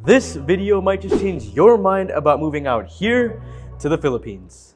This video might just change your mind about moving out here to the Philippines.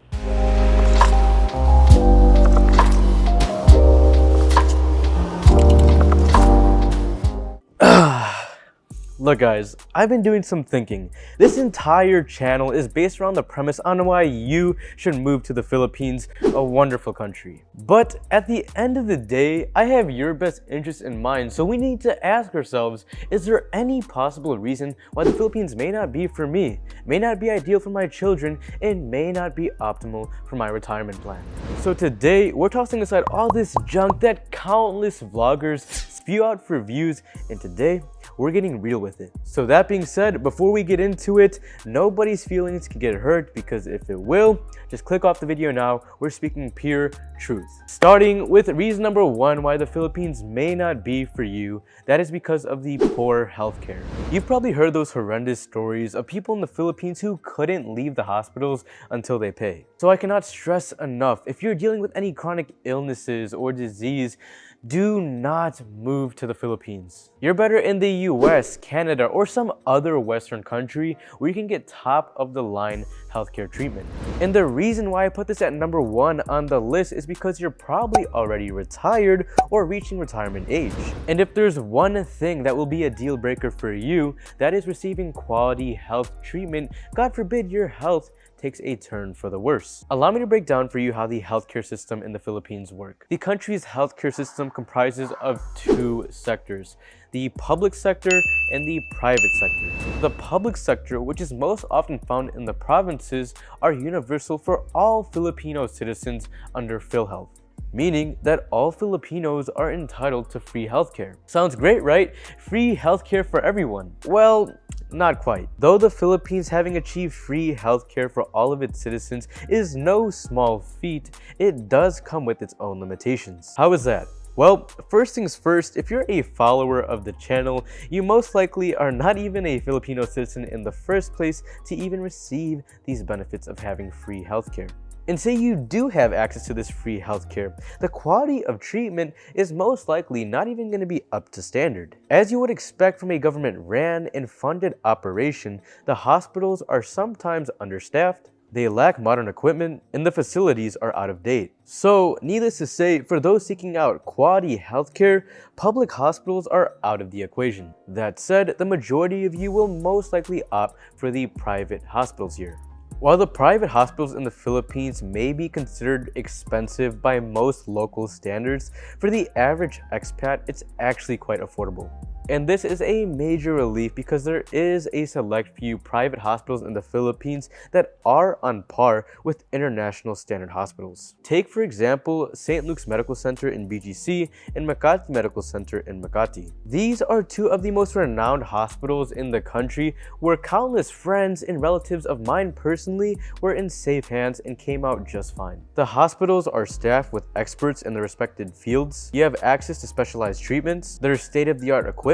Look guys, I've been doing some thinking. This entire channel is based around the premise on why you should move to the Philippines, a wonderful country. But at the end of the day, I have your best interest in mind, so we need to ask ourselves, is there any possible reason why the Philippines may not be for me, may not be ideal for my children, and may not be optimal for my retirement plan? So today, we're tossing aside all this junk that countless vloggers spew out for views, and today, we're getting real with it. So that being said, before we get into it, nobody's feelings can get hurt, because if it will, just click off the video now. We're speaking pure truth. Starting with reason number one why the Philippines may not be for you, that is because of the poor healthcare. You've probably heard those horrendous stories of people in the Philippines who couldn't leave the hospitals until they pay. So I cannot stress enough, if you're dealing with any chronic illnesses or disease, do not move to the Philippines. You're better in the US, Canada, or some other Western country where you can get top of the line healthcare treatment. And the reason why I put this at number one on the list is because you're probably already retired or reaching retirement age. And if there's one thing that will be a deal breaker for you, that is receiving quality health treatment. God forbid your health takes a turn for the worse. Allow me to break down for you how the healthcare system in the Philippines work. The country's healthcare system comprises of two sectors, the public sector and the private sector. The public sector, which is most often found in the provinces, are universal for all Filipino citizens under PhilHealth, meaning that all Filipinos are entitled to free healthcare. Sounds great, right? Free healthcare for everyone. Well, not quite. Though the Philippines having achieved free healthcare for all of its citizens is no small feat, it does come with its own limitations. How is that? Well, first things first, if you're a follower of the channel, you most likely are not even a Filipino citizen in the first place to even receive these benefits of having free healthcare. And say you do have access to this free healthcare, the quality of treatment is most likely not even going to be up to standard. As you would expect from a government-ran and funded operation, the hospitals are sometimes understaffed, they lack modern equipment, and the facilities are out of date. So, needless to say, for those seeking out quality healthcare, public hospitals are out of the equation. That said, the majority of you will most likely opt for the private hospitals here. While the private hospitals in the Philippines may be considered expensive by most local standards, for the average expat, it's actually quite affordable. And this is a major relief because there is a select few private hospitals in the Philippines that are on par with international standard hospitals. Take for example, St. Luke's Medical Center in BGC and Makati Medical Center in Makati. These are two of the most renowned hospitals in the country where countless friends and relatives of mine personally were in safe hands and came out just fine. The hospitals are staffed with experts in their respected fields. You have access to specialized treatments, there's state-of-the-art equipment,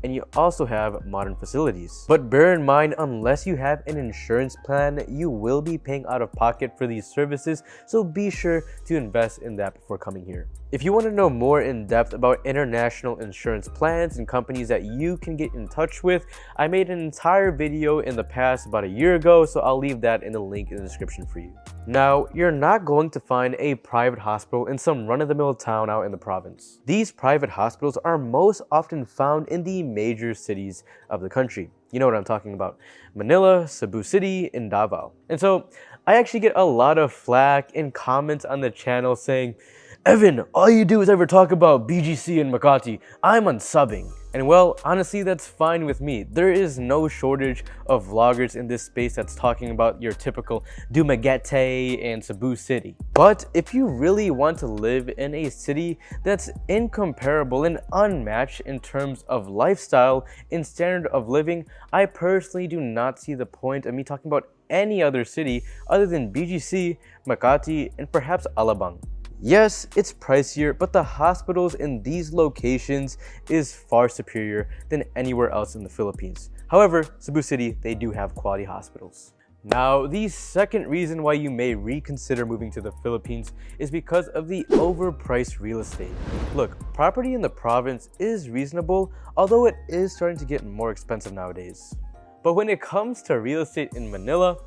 and you also have modern facilities. But bear in mind, unless you have an insurance plan, you will be paying out of pocket for these services, so be sure to invest in that before coming here. If you want to know more in depth about international insurance plans and companies that you can get in touch with, I made an entire video in the past about a year ago, so I'll leave that in the link in the description for you. Now, you're not going to find a private hospital in some run-of-the-mill town out in the province. These private hospitals are most often found in the major cities of the country. You know what I'm talking about: Manila, Cebu City, and Davao. And so, I actually get a lot of flack and comments on the channel saying, "Evan, all you do is ever talk about BGC and Makati. I'm unsubbing." And well, honestly, that's fine with me. There is no shortage of vloggers in this space that's talking about your typical Dumaguete and Cebu City. But if you really want to live in a city that's incomparable and unmatched in terms of lifestyle and standard of living, I personally do not see the point of me talking about any other city other than BGC, Makati, and perhaps Alabang. Yes, it's pricier, but the hospitals in these locations is far superior than anywhere else in the Philippines. However, Cebu City, they do have quality hospitals. Now, the second reason why you may reconsider moving to the Philippines is because of the overpriced real estate. Look, property in the province is reasonable, although it is starting to get more expensive nowadays. But when it comes to real estate in Manila,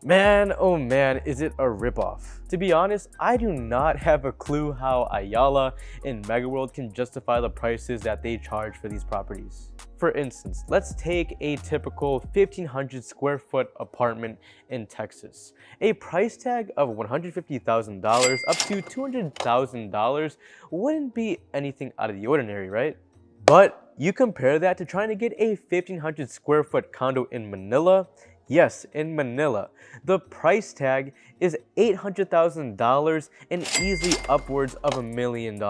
man, oh man, is it a ripoff. To be honest, I do not have a clue how Ayala and Megaworld can justify the prices that they charge for these properties. For instance, let's take a typical 1,500 square foot apartment in Texas. A price tag of $150,000 up to $200,000 wouldn't be anything out of the ordinary, right? But you compare that to trying to get a 1,500 square foot condo in Manila. Yes, in Manila, the price tag is $800,000 and easily upwards of $1 million.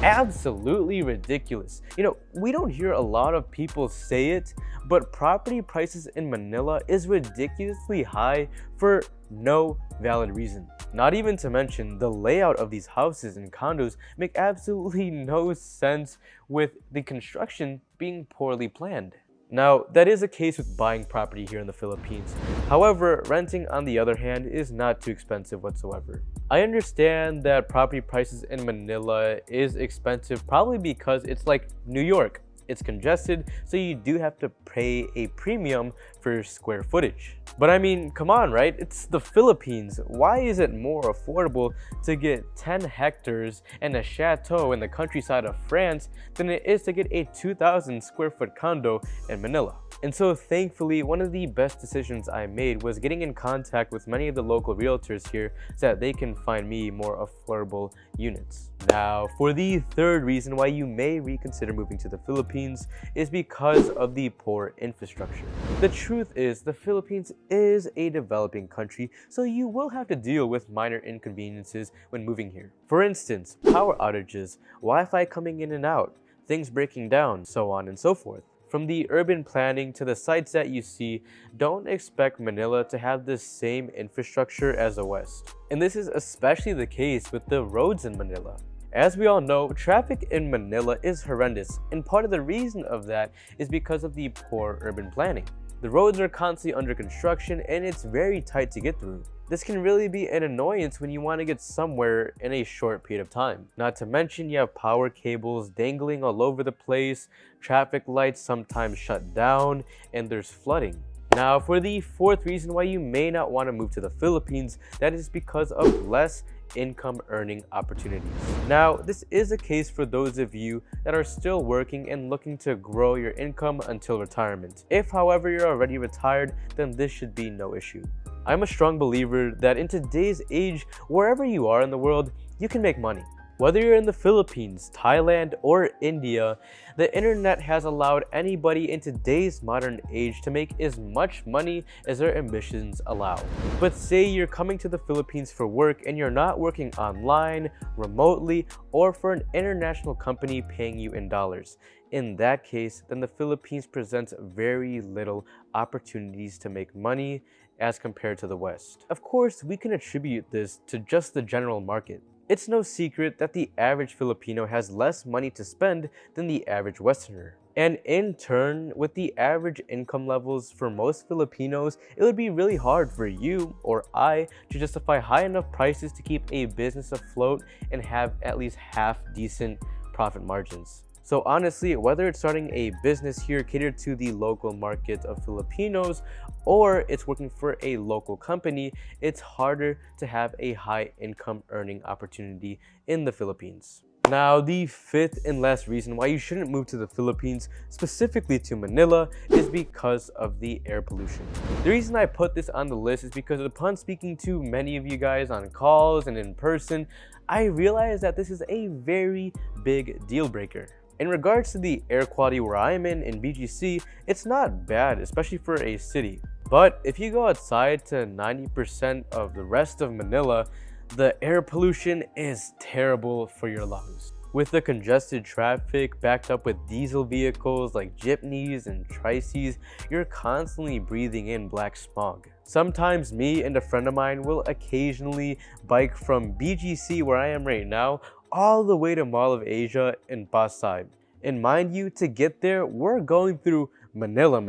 Absolutely ridiculous. You know, we don't hear a lot of people say it, but property prices in Manila is ridiculously high for no valid reason. Not even to mention the layout of these houses and condos make absolutely no sense with the construction being poorly planned. Now, that is a case with buying property here in the Philippines. However, renting on the other hand is not too expensive whatsoever. I understand that property prices in Manila is expensive probably because it's like New York. It's congested, so you do have to pay a premium for square footage. But I mean, come on, right? It's the Philippines. Why is it more affordable to get 10 hectares and a chateau in the countryside of France than it is to get a 2,000 square foot condo in Manila? And so thankfully, one of the best decisions I made was getting in contact with many of the local realtors here so that they can find me more affordable units. Now, for the third reason why you may reconsider moving to the Philippines is because of the poor infrastructure. The truth is, the Philippines is a developing country, so you will have to deal with minor inconveniences when moving here. For instance, power outages, Wi-Fi coming in and out, things breaking down, so on and so forth. From the urban planning to the sites that you see, don't expect Manila to have the same infrastructure as the West. And this is especially the case with the roads in Manila. As we all know, traffic in Manila is horrendous, and part of the reason of that is because of the poor urban planning. The roads are constantly under construction and it's very tight to get through. This can really be an annoyance when you want to get somewhere in a short period of time. Not to mention you have power cables dangling all over the place, traffic lights sometimes shut down, and there's flooding. Now, for the fourth reason why you may not want to move to the Philippines, that is because of less income earning opportunities. Now, this is a case for those of you that are still working and looking to grow your income until retirement. If, however, you're already retired, then this should be no issue. I'm a strong believer that in today's age, wherever you are in the world, you can make money. Whether you're in the Philippines, Thailand, or India, the internet has allowed anybody in today's modern age to make as much money as their ambitions allow. But say you're coming to the Philippines for work and you're not working online, remotely, or for an international company paying you in dollars. In that case, then the Philippines presents very little opportunities to make money as compared to the West. Of course, we can attribute this to just the general market. It's no secret that the average Filipino has less money to spend than the average Westerner. And in turn, with the average income levels for most Filipinos, it would be really hard for you or I to justify high enough prices to keep a business afloat and have at least half decent profit margins. So honestly, whether it's starting a business here catered to the local market of Filipinos or it's working for a local company, it's harder to have a high income earning opportunity in the Philippines. Now, the fifth and last reason why you shouldn't move to the Philippines, specifically to Manila, is because of the air pollution. The reason I put this on the list is because upon speaking to many of you guys on calls and in person, I realized that this is a very big deal breaker. In regards to the air quality where I am in BGC, it's not bad, especially for a city. But if you go outside to 90% of the rest of Manila, the air pollution is terrible for your lungs. With the congested traffic backed up with diesel vehicles like jeepneys and tricycles, you're constantly breathing in black smog. Sometimes me and a friend of mine will occasionally bike from BGC, where I am right now, all the way to Mall of Asia in Pasay. And mind you, to get there, we're going through Manila.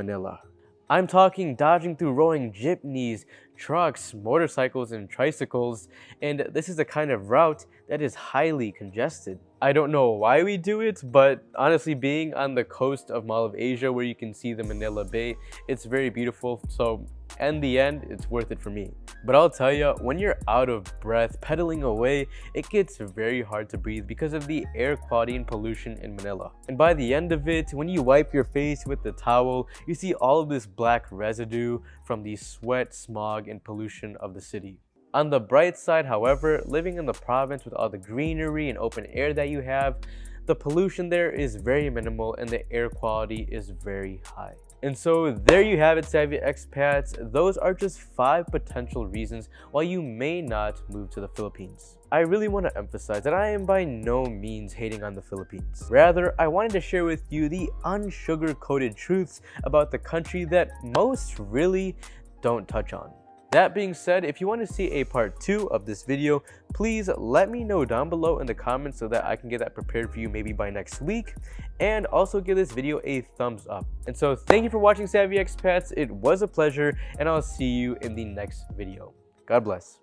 I'm talking dodging through rolling jeepneys, trucks, motorcycles, and tricycles, and this is the kind of route that is highly congested. I don't know why we do it, but honestly, being on the coast of Mall of Asia where you can see the Manila Bay, it's very beautiful, so in the end, it's worth it for me. But I'll tell you, when you're out of breath pedaling away, it gets very hard to breathe because of the air quality and pollution in Manila. And by the end of it, when you wipe your face with the towel, you see all of this black residue from the sweat, smog, and pollution of the city. On the bright side, however, living in the province with all the greenery and open air that you have, the pollution there is very minimal and the air quality is very high. And so there you have it, savvy expats. Those are just 5 potential reasons why you may not move to the Philippines. I really want to emphasize that I am by no means hating on the Philippines. Rather, I wanted to share with you the unsugar-coated truths about the country that most really don't touch on. That being said, if you want to see a part 2 of this video, please let me know down below in the comments so that I can get that prepared for you maybe by next week. And also give this video a thumbs up. And so thank you for watching, Savvy Expats. It was a pleasure, and I'll see you in the next video. God bless.